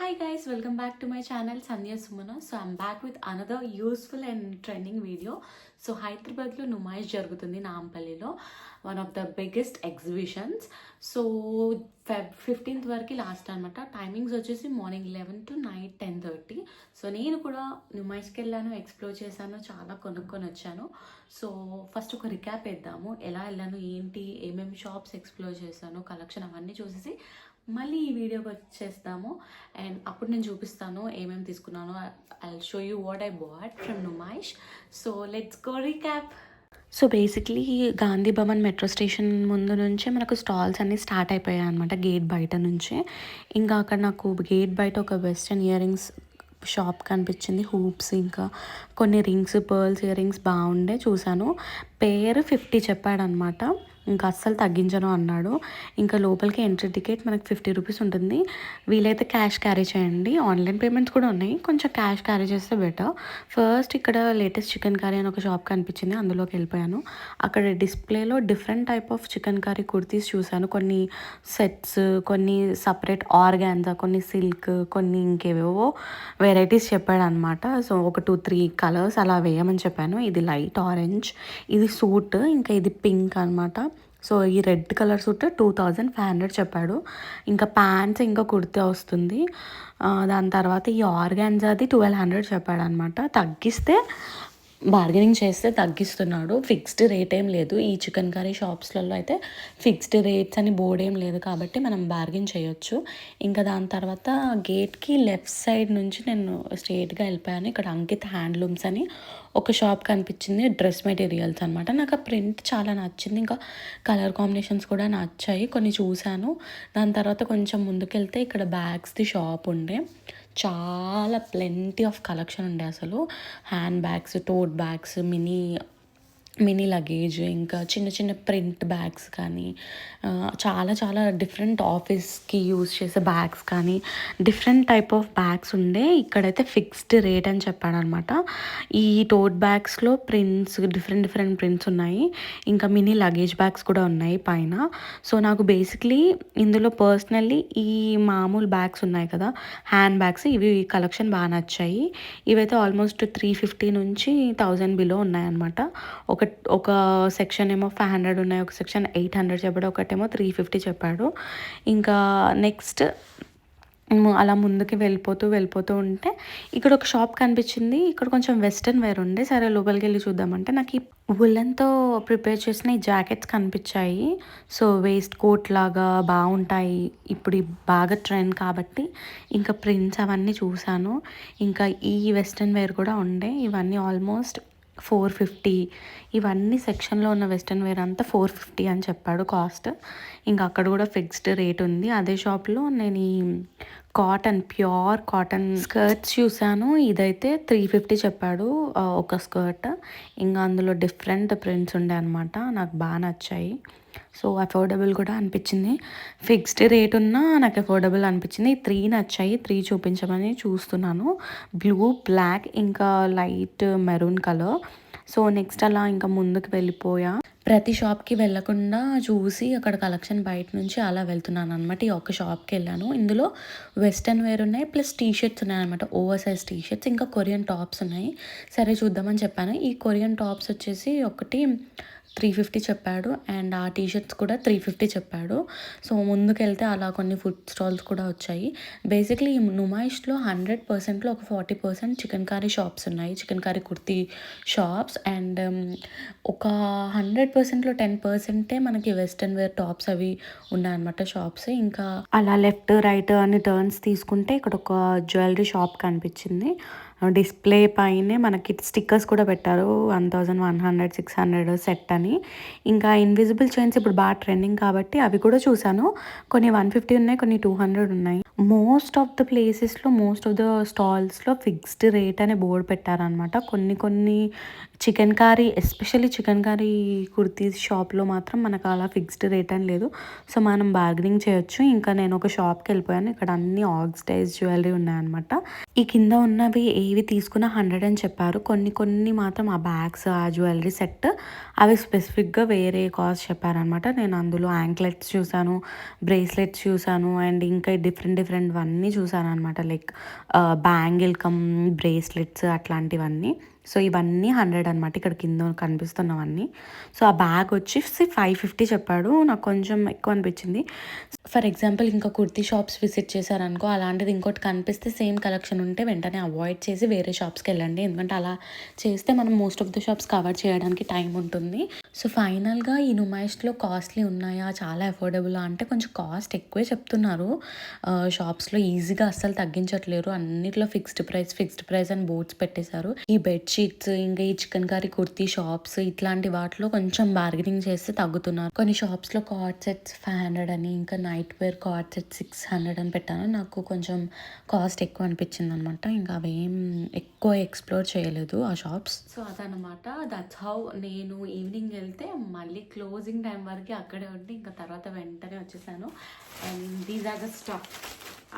Hi guys, welcome back to my channel Sandhya Sumana. So I'm back with another useful and trending video. So హైదరాబాద్లో నుమాయిష్ జరుగుతుంది నాంపల్లిలో, one of the biggest exhibitions. So Feb 15th వరకు last అనమాట. Timings వచ్చేసి morning 11 to night 10:30. So నేను కూడా నుమాయిష్కి వెళ్ళాను, explore చేశాను, చాలా కొనుక్కొని వచ్చాను. సో ఫస్ట్ ఒక రికాప్ వేద్దాము, ఎలా వెళ్ళాను, ఏంటి, ఏమేమి షాప్స్ ఎక్స్ప్లోర్ చేశాను, కలెక్షన్ అవన్నీ చూసేసి మళ్ళీ ఈ వీడియోకి వచ్చేస్తాము. అండ్ అప్పుడు నేను చూపిస్తాను ఏమేమి తీసుకున్నాను. I show you what I bought from Numaish. So let's go recap. So basically Gandhi Bhavan metro station ముందు నుంచే మనకు స్టాల్స్ అన్నీ స్టార్ట్ అయిపోయాయి అనమాట, గేట్ బయట నుంచే. ఇంకా అక్కడ నాకు గేట్ బయట ఒక వెస్ట్రన్ ఇయర్ రింగ్స్ షాప్ కనిపించింది, హూప్స్, ఇంకా కొన్ని రింగ్స్, పర్ల్స్ ఇయర్ రింగ్స్ బాగుండే చూశాను. పేరు 50 చెప్పాడనమాట, ఇంకా అస్సలు తగ్గించను అన్నాడు. ఇంకా లోపలికి ఎంట్రీ టికెట్ మనకి 50 రూపీస్ ఉంటుంది. వీలైతే క్యాష్ క్యారీ చేయండి, ఆన్లైన్ పేమెంట్స్ కూడా ఉన్నాయి, కొంచెం క్యాష్ క్యారీ చేస్తే బెటర్. ఫస్ట్ ఇక్కడ లేటెస్ట్ చికెన్ కర్రీ అని ఒక షాప్ కనిపించింది, అందులోకి వెళ్ళిపోయాను. అక్కడ డిస్ప్లేలో different type of chicken curry kurtis చూశాను, కొన్ని సెట్స్, కొన్ని సపరేట్ ఆర్గాన్జా, కొన్ని సిల్క్, కొన్ని ఇంకేవేవో వెరైటీస్ చెప్పాడు అనమాట. సో ఒక 2-3 కలర్స్ అలా వేయమని చెప్పాను. ఇది లైట్ ఆరెంజ్, ఇది సూట్, ఇంకా ఇది పింక్ అనమాట. సో ఈ రెడ్ కలర్ సూట్ 2500 చెప్పాడు. ఇంకా ప్యాంట్స్, ఇంకా కుర్తా వస్తుంది. దాని తర్వాత ఈ ఆర్గాన్జాది 1200 చెప్పాడు అనమాట. తగ్గిస్తే బార్గెనింగ్ చేస్తే తగ్గిస్తున్నాడు, ఫిక్స్డ్ రేట్ ఏం లేదు. ఈ చికెన్ కర్రీ షాప్స్లలో అయితే ఫిక్స్డ్ రేట్స్ అని బోర్డ్ ఏం లేదు, కాబట్టి మనం బార్గెన్ చేయొచ్చు. ఇంకా దాని తర్వాత గేట్కి లెఫ్ట్ సైడ్ నుంచి నేను స్ట్రేట్గా వెళ్ళిపోయాను. ఇక్కడ అంకిత్ హ్యాండ్లూమ్స్ అని ఒక షాప్ కనిపించింది, డ్రెస్ మెటీరియల్స్ అనమాట. నాకు ఆ ప్రింట్ చాలా నచ్చింది, ఇంకా కలర్ కాంబినేషన్స్ కూడా నచ్చాయి, కొన్ని చూశాను. దాని తర్వాత కొంచెం ముందుకెళ్తే ఇక్కడ బ్యాగ్స్ది షాప్ ఉండే, చాలా ప్లెంటీ ఆఫ్ కలెక్షన్ ఉండే అసలు. Hand bags, tote bags, mini luggage, ఇంకా చిన్న చిన్న ప్రింట్ బ్యాగ్స్ కానీ, చాలా చాలా డిఫరెంట్ ఆఫీస్కి యూజ్ చేసే బ్యాగ్స్ కానీ, డిఫరెంట్ టైప్ ఆఫ్ బ్యాగ్స్ ఉండే. ఇక్కడైతే ఫిక్స్డ్ రేట్ అని చెప్పాడనమాట. ఈ టోట్ బ్యాగ్స్లో ప్రింట్స్, డిఫరెంట్ డిఫరెంట్ ప్రింట్స్ ఉన్నాయి, ఇంకా మినీ లగేజ్ బ్యాగ్స్ కూడా ఉన్నాయి పైన. సో నాకు బేసిక్లీ ఇందులో పర్సనల్లీ ఈ మామూలు బ్యాగ్స్ ఉన్నాయి కదా, హ్యాండ్ బ్యాగ్స్, ఇవి కలెక్షన్ బాగా నచ్చాయి. ఇవైతే ఆల్మోస్ట్ 350 నుంచి 1000 బిలో ఉన్నాయన్నమాట. ఒక సెక్షన్ ఏమో 500 ఉన్నాయి, ఒక సెక్షన్ 800 చెప్పాడు, ఒకటేమో 350 చెప్పాడు. ఇంకా నెక్స్ట్ అలా ముందుకి వెళ్ళిపోతూ ఉంటే ఇక్కడ ఒక షాప్ కనిపించింది. ఇక్కడ కొంచెం వెస్ట్రన్ వేర్ ఉండే, సరే లోపలికి వెళ్ళి చూద్దామంటే నాకు ఈ వులెన్తో ప్రిపేర్ చేసిన ఈ జాకెట్స్ కనిపించాయి. సో వేస్ట్ కోట్ లాగా బాగుంటాయి, ఇప్పుడు బాగా ట్రెండ్ కాబట్టి ఇంకా ప్రింట్స్ అవన్నీ చూశాను. ఇంకా ఈ వెస్ట్రన్ వేర్ కూడా ఉండే, ఇవన్నీ ఆల్మోస్ట్ 450. ఇవన్నీ సెక్షన్లో ఉన్న వెస్ట్రన్ వేర్ అంతా 450 అని చెప్పాడు కాస్ట్. ఇంకా అక్కడ కూడా ఫిక్స్డ్ రేట్ ఉంది. అదే షాప్లో నేను ఈ ప్యూర్ కాటన్ స్కర్ట్స్ చూసాను, ఇదైతే 350 చెప్పాడు ఒక స్కర్ట్. ఇంకా అందులో డిఫరెంట్ ప్రింట్స్ ఉండే అనమాట, నాకు బాగా నచ్చాయి. సో అఫోర్డబుల్ కూడా అనిపించింది, ఫిక్స్డ్ రేట్ ఉన్నా నాకు అఫోర్డబుల్ అనిపించింది. 3 నచ్చాయి, 3 చూపించమని చూస్తున్నాను. బ్లూ, బ్లాక్, ఇంకా light maroon colour. So next అలా ఇంకా ముందుకు వెళ్ళిపోయా, ప్రతి షాప్కి వెళ్ళకుండా చూసి అక్కడ కలెక్షన్ బయట నుంచి అలా వెళ్తున్నాను అనమాట. ఈ ఒక్క షాప్కి వెళ్ళాను, ఇందులో వెస్ట్రన్ వేర్ ఉన్నాయి, ప్లస్ టీషర్ట్స్ ఉన్నాయి అనమాట, ఓవర్ సైజ్ టీషర్ట్స్, ఇంకా కొరియన్ టాప్స్ ఉన్నాయి. సరే చూద్దామని చెప్పాను. ఈ కొరియన్ టాప్స్ వచ్చేసి ఒకటి 350 చెప్పాడు, అండ్ ఆ టీషర్ట్స్ కూడా 350 చెప్పాడు. సో ముందుకెళ్తే అలా కొన్ని ఫుడ్ స్టాల్స్ కూడా వచ్చాయి. బేసిక్లీ ఈ నుమాయిష్లో 100%లో ఒక 40% చికెన్ కర్రీ షాప్స్ ఉన్నాయి, chicken curry kurti shops. And ఒక 100%లో 10%ఏ మనకి వెస్ట్రన్ వేర్ టాప్స్ అవి ఉన్నాయన్నమాట షాప్స్. ఇంకా అలా లెఫ్ట్ రైట్ అని టర్న్స్ తీసుకుంటే ఇక్కడ ఒక జ్యువెలరీ షాప్ కనిపించింది. డిస్ప్లే పైనే మనకి స్టిక్కర్స్ కూడా పెట్టారు, 1100, 600 సెట్ అని. ఇంకా ఇన్విజిబుల్ చైన్స్ ఇప్పుడు బాగా ట్రెండింగ్ కాబట్టి అవి కూడా చూసాను, కొన్ని 150 ఉన్నాయి, కొన్ని 200 ఉన్నాయి. మోస్ట్ ఆఫ్ ద ప్లేసెస్లో, మోస్ట్ ఆఫ్ ద స్టాల్స్లో ఫిక్స్డ్ రేట్ అనే బోర్డు పెట్టారనమాట. కొన్ని chikankari, especially chikankari kurtis షాప్లో మాత్రం మనకు అలా ఫిక్స్డ్ రేట్ అని లేదు. సో మనం బార్గెనింగ్ చేయొచ్చు. ఇంకా నేను ఒక షాప్కి వెళ్ళిపోయాను. ఇక్కడ అన్ని ఆక్సిడైజ్ జ్యువెలరీ ఉన్నాయన్నమాట. ఈ కింద ఉన్నవి ఏవి తీసుకున్నా 100 అని చెప్పారు. కొన్ని కొన్ని మాత్రం ఆ బ్యాగ్స్, ఆ జ్యువెలరీ సెట్ అవి స్పెసిఫిక్గా వేరే కాస్ట్ చెప్పారనమాట. నేను అందులో యాంక్లెట్స్ చూసాను, బ్రేస్లెట్స్ చూసాను, అండ్ ఇంకా డిఫరెంట్ అన్నీ చూసాను అనమాట. లైక్ బ్యాంగిల్ కమ్ బ్రేస్లెట్స్ అట్లాంటివన్నీ. సో ఇవన్నీ 100 అనమాట, ఇక్కడ కింద కనిపిస్తున్నవన్నీ. సో ఆ బ్యాగ్ వచ్చి 550 చెప్పాడు. నాకు కొంచెం ఎక్కువ అనిపించింది. ఫర్ ఎగ్జాంపుల్ ఇంకా కుర్తీ షాప్స్ విజిట్ చేశారనుకో, అలాంటిది ఇంకోటి కనిపిస్తే సేమ్ కలెక్షన్ ఉంటే వెంటనే అవాయిడ్ చేసి వేరే షాప్స్కి వెళ్ళండి. ఎందుకంటే అలా చేస్తే మనం most of the shops cover చేయడానికి టైం ఉంటుంది. సో ఫైనల్గా ఈ నుమాయిష్లో కాస్ట్లీ ఉన్నాయా, చాలా అఫోర్డబుల్ అంటే కొంచెం కాస్ట్ ఎక్కువే చెప్తున్నారు. షాప్స్లో ఈజీగా అస్సలు తగ్గించట్లేరు. అన్నిట్లో ఫిక్స్డ్ ప్రైస్ అని బోర్డ్స్ పెట్టేశారు. ఈ బెడ్షీట్స్, ఇంకా ఈ చికెన్ కర్రీ కుర్తీ షాప్స్ ఇట్లాంటి వాటిలో కొంచెం బార్గెనింగ్ చేస్తే తగ్గుతున్నారు. కొన్ని షాప్స్లో కార్డ్ సెట్స్ 500 అని, ఇంకా నైట్ వేర్ కార్డ్ సెట్ 600 అని పెట్టాను. నాకు కొంచెం కాస్ట్ ఎక్కువ అనిపించింది అనమాట. ఇంకా అవేం ఎక్కువ ఎక్స్ప్లోర్ చేయలేదు ఆ షాప్స్. సో అదనమాట, దట్స్ హౌ నేను ఈవినింగ్ వెళ్తే మళ్ళీ క్లోజింగ్ టైం వరకు అక్కడే ఉండి ఇంకా తర్వాత వెంటనే వచ్చేసాను. And these are the stuff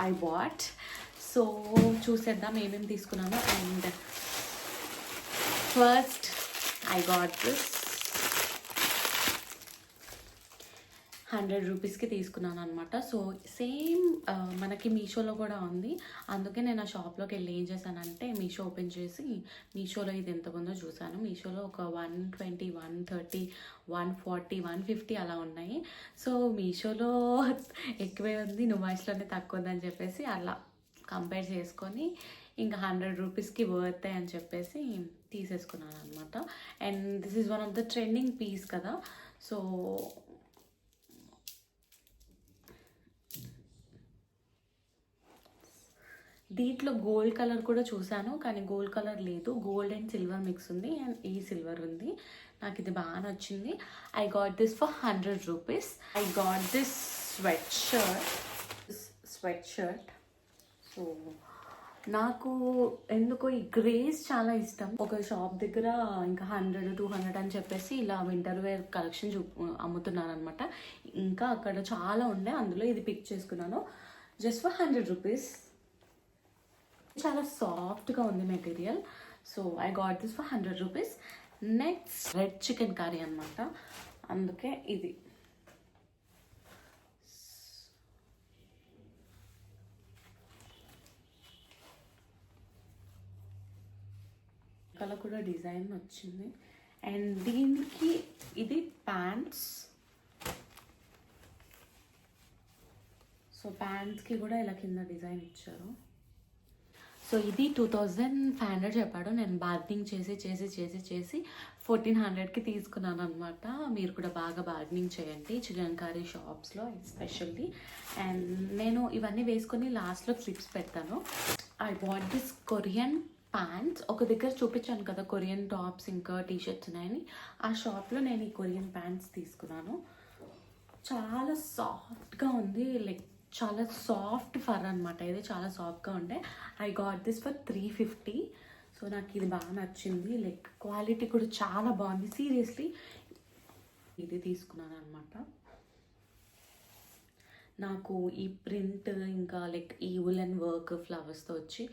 I bought. So చూసేద్దాం ఏమేమి తీసుకున్నాను. And first I got this 100 రూపీస్కి తీసుకున్నాను అనమాట. సో సేమ్ మనకి మీషోలో కూడా ఉంది. అందుకే నేను ఆ షాప్లోకి వెళ్ళి ఏం చేశానంటే మీషో ఓపెన్ చేసి మీషోలో ఇది ఎంత ఉందో చూసాను. మీషోలో ఒక 120, 130, 140, 150 అలా ఉన్నాయి. సో మీషోలో ఎక్కువే ఉంది, నుమాయిష్లోనే తక్కువ ఉందని చెప్పేసి అలా కంపేర్ చేసుకొని ఇంకా 100 రూపీస్కి వర్త్ అని చెప్పేసి తీసేసుకున్నాను అనమాట. And this is one of the trending piece కదా. సో దీంట్లో గోల్డ్ కలర్ కూడా చూశాను, కానీ గోల్డ్ కలర్ లేదు. గోల్డ్ అండ్ సిల్వర్ మిక్స్ ఉంది, అండ్ ఈ సిల్వర్ ఉంది. నాకు ఇది బాగా నచ్చింది. I got this for 100 rupees. I got this sweatshirt. So నాకు ఎందుకో ఈ గ్రేస్ చాలా ఇష్టం. ఒక షాప్ దగ్గర ఇంకా 100, 200 అని చెప్పేసి ఇలా వింటర్ వేర్ కలెక్షన్ అమ్ముతున్నాను అనమాట. ఇంకా అక్కడ చాలా ఉండే, అందులో ఇది పిక్ చేసుకున్నాను జస్ట్ ఫర్ 100 రూపీస్. చాలా సాఫ్ట్గా ఉంది material. So I got this for 100 rupees. Next red chicken curry అనమాట, అందుకే ఇది. కలర్ కూడా డిజైన్ వచ్చింది. అండ్ దీనికి ఇది ప్యాంట్స్. సో ప్యాంట్స్కి కూడా ఇలా కింద డిజైన్ ఇచ్చారు. సో ఇది 2500 చెప్పాడు. నేను బార్గెనింగ్ చేసి 1400కి తీసుకున్నాను అనమాట. మీరు కూడా బాగా బార్గెనింగ్ చేయండి చికెన్ కర్రీ షాప్స్లో ఎస్పెషల్లీ. అండ్ నేను ఇవన్నీ వేసుకొని లాస్ట్లో క్లిప్స్ పెడతాను. I bought this Korean pants. ఒక దగ్గర చూపించాను కదా కొరియన్ టాప్స్ ఇంకా టీషర్ట్స్ ఉన్నాయని, ఆ షాప్లో నేను ఈ కొరియన్ ప్యాంట్స్ తీసుకున్నాను. చాలా సాఫ్ట్గా ఉంది, లైక్ చాలా సాఫ్ట్ ఫర్ అనమాట. ఇది చాలా సాఫ్ట్గా ఉండే. I got this for 350. So నాకు ఇది బాగా నచ్చింది, లైక్ క్వాలిటీ కూడా చాలా బాగుంది. సీరియస్లీ ఇది తీసుకున్నాను అనమాట. నాకు ఈ ప్రింట్ ఇంకా లైక్ ఈ ఉలెన్ వర్క్ ఫ్లవర్స్తో వచ్చి.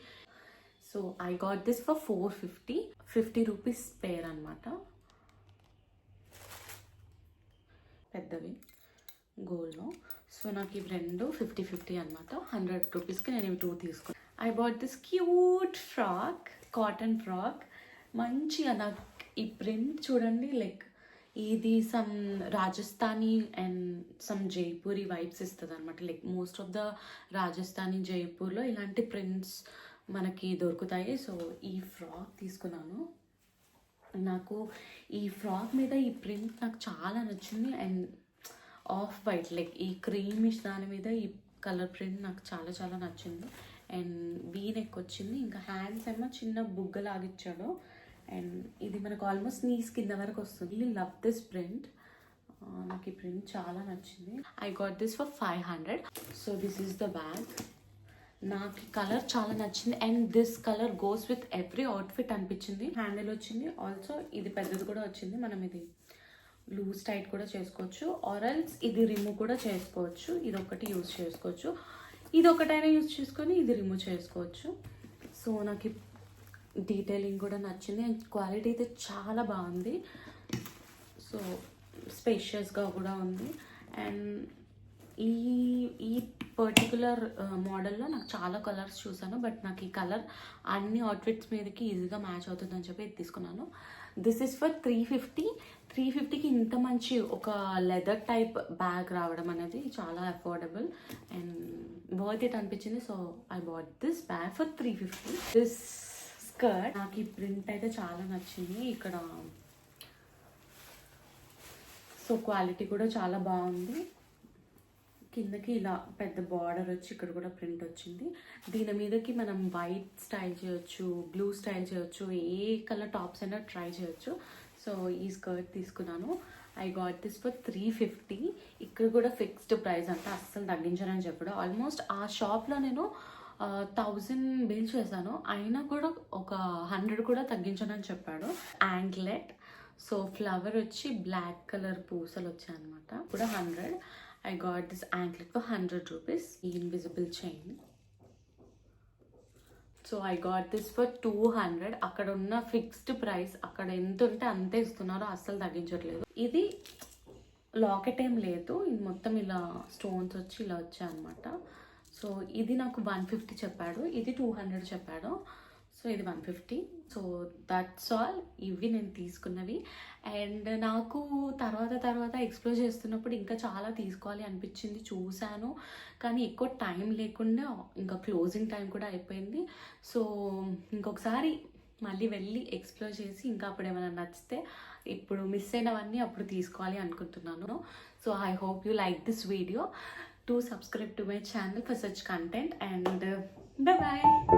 So I got this for 450, 50 rupees pair అనమాట. పెద్దవి గోల్డ్లో. సో నాకు ఇవి రెండు 50 అనమాట. 100 రూపీస్కి నేను ఇవి 2 తీసుకున్నాను. I bought this cute frock, cotton frock. మంచిగా నాకు ఈ ప్రింట్ చూడండి, లైక్ ఇది some Rajasthani and some Jaipuri vibes ఇస్తుంది అనమాట. Like most of the Rajasthani జైపూర్లో ఇలాంటి ప్రింట్స్ మనకి దొరుకుతాయి. సో ఈ ఫ్రాక్ తీసుకున్నాను. నాకు ఈ ఫ్రాక్ మీద ఈ ప్రింట్ నాకు చాలా నచ్చింది. అండ్ ఆఫ్ వైట్ లైక్ ఈ క్రీమిష్ దాని మీద ఈ కలర్ ప్రింట్ నాకు చాలా చాలా నచ్చింది. అండ్ వీ నెక్ వచ్చింది. ఇంకా హ్యాండ్స్ ఏమో చిన్న బుగ్గలాగిచ్చాడు. అండ్ ఇది మనకు ఆల్మోస్ట్ నీస్ కింద వరకు వస్తుంది. Love this print. నాకు ఈ ప్రింట్ చాలా నచ్చింది. I got this for 500. So this is the bag. నాకు కలర్ చాలా నచ్చింది and this colour goes with every outfit అనిపించింది. హ్యాండిల్ వచ్చింది, ఆల్సో ఇది పెద్దది కూడా వచ్చింది. మనం ఇది లూజ్ టైట్ కూడా చేసుకోవచ్చు, ఆర్ఎల్స్ ఇది రిమూవ్ కూడా చేసుకోవచ్చు. ఇది ఒకటి యూజ్ చేసుకోవచ్చు, ఇది ఒకటైనా యూజ్ చేసుకొని ఇది రిమూవ్ చేసుకోవచ్చు. సో నాకు డీటెయిలింగ్ కూడా నచ్చింది అండ్ క్వాలిటీ అయితే చాలా బాగుంది. సో స్పేషియస్గా కూడా ఉంది. అండ్ ఈ పర్టికులర్ మోడల్లో నాకు చాలా కలర్స్ చూసాను, బట్ నాకు ఈ కలర్ అన్ని అవుట్ఫిట్స్ మీదకి ఈజీగా మ్యాచ్ అవుతుందని చెప్పి ఇది తీసుకున్నాను. దిస్ ఇస్ ఫర్ 350కి ఇంత మంచి ఒక లెదర్ టైప్ బ్యాగ్ రావడం అనేది చాలా అఫోర్డబుల్ అండ్ వర్త్ ఇట్ అనిపించింది. So I bought this bag for 350. This skirt నాకు ఈ ప్రింట్ అయితే చాలా నచ్చింది ఇక్కడ. సో క్వాలిటీ కూడా చాలా బాగుంది. కిందకి ఇలా పెద్ద బార్డర్ వచ్చి ఇక్కడ కూడా ప్రింట్ వచ్చింది. దీని మీదకి మనం వైట్ స్టైల్ చేయొచ్చు, బ్లూ స్టైల్ చేయొచ్చు, ఏ కలర్ టాప్స్ అయినా ట్రై చేయొచ్చు. సో ఈ స్కర్ట్ తీసుకున్నాను. I got this for 350. ఇక్కడ కూడా ఫిక్స్డ్ ప్రైస్ అంటే అస్సలు తగ్గించానని చెప్పాడు. ఆల్మోస్ట్ ఆ షాప్లో నేను 1000 బిల్ చేశాను, అయినా కూడా ఒక 100 కూడా తగ్గించానని చెప్పాడు. యాంక్లెట్, సో ఫ్లవర్ వచ్చి బ్లాక్ కలర్ పూసలు వచ్చాయి అనమాట, కూడా 100. I got this anklet for 100 rupees. Invisible chain. So I got this for 200. అక్కడ ఉన్న ఫిక్స్డ్ ప్రైస్, అక్కడ ఎంత ఉంటే అంతే ఇస్తున్నారో, అస్సలు తగ్గించట్లేదు. ఇది లాకెట్ ఏం లేదు, ఇది మొత్తం ఇలా స్టోన్స్ వచ్చి ఇలా వచ్చాయి అనమాట. సో ఇది నాకు 150 చెప్పాడు, ఇది 200 చెప్పాడు. సో ఇది 150. So that's all. ఇవి నేను తీసుకున్నవి. అండ్ నాకు తర్వాత ఎక్స్ప్లోర్ చేస్తున్నప్పుడు ఇంకా చాలా తీసుకోవాలి అనిపించింది, చూశాను, కానీ ఎక్కువ టైం లేకుండా ఇంకా క్లోజింగ్ టైం కూడా అయిపోయింది. సో ఇంకొకసారి మళ్ళీ వెళ్ళి ఎక్స్ప్లోర్ చేసి ఇంకా అప్పుడు ఏమైనా నచ్చితే, ఇప్పుడు మిస్ అయినవన్నీ అప్పుడు తీసుకోవాలి అనుకుంటున్నాను. So I hope you like this video. To subscribe to my channel for such content and bye bye.